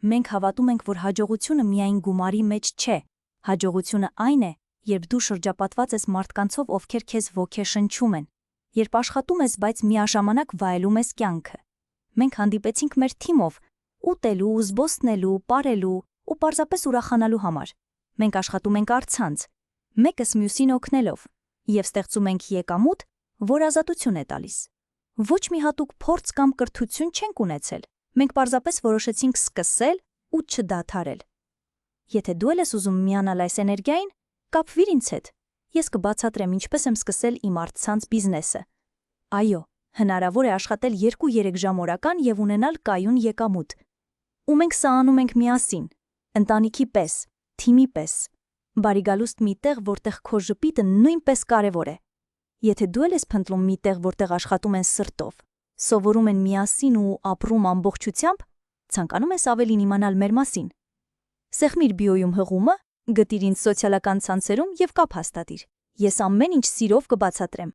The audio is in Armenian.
Մենք հավատում ենք, որ հաջողությունը միայն գումարի մեջ չէ։ Հաջողությունը այն է, երբ դու շրջապատված ես մարդկանցով, ովքեր քեզ ոգեշնչում են, երբ աշխատում ես, բայց միաժամանակ վայելում ես կյանքը։ Մենք հանդիպեցինք մեր թիմով, ուտելու, զբոսնելու, պարելու ու պարզապես ուրախանալու համար։ Մենք աշխատում ենք առցանց, մեկս մյուսին օգնելով, եւ ստեղծում ենք եկամուտ, որ ազատություն է տալիս։ Ոչ մի հատուկ փորձ կամ կրթություն չենք ունեցել։ Մենք պարզապես որոշեցինք սկսել ու չդադարել։ Եթե դու ես ուզում միանալ այս էներգիային, կապվիր ինձ հետ։ Ես կբացատրեմ ինչպես եմ սկսել իմ առցանց բիզնեսը։ Այո, հնարավոր է աշխատել 2-3 ժամ օրական եւ ունենալ կայուն եկամուտ։ Ու մենք սա անում ենք միասին, ընտանիքի պես, թիմի պես։ Բարի գալուստ մի տեղ, որտեղ քո ժպիտը նույնպես կարևոր է։ Եթե դու ես փնտրում մի տեղ, որտեղ աշխատում են սրտով, սովորում են միասին ու ապրում ամբողջությամբ, ցանկանում ես ավելին իմանալ մեր մասին։ Սեղմիր բիոյում հղումը, գտիր ինձ սոցիալական ցանցերում եւ կապ հաստատիր։ Ես ամեն ինչ սիրով կբացատրեմ։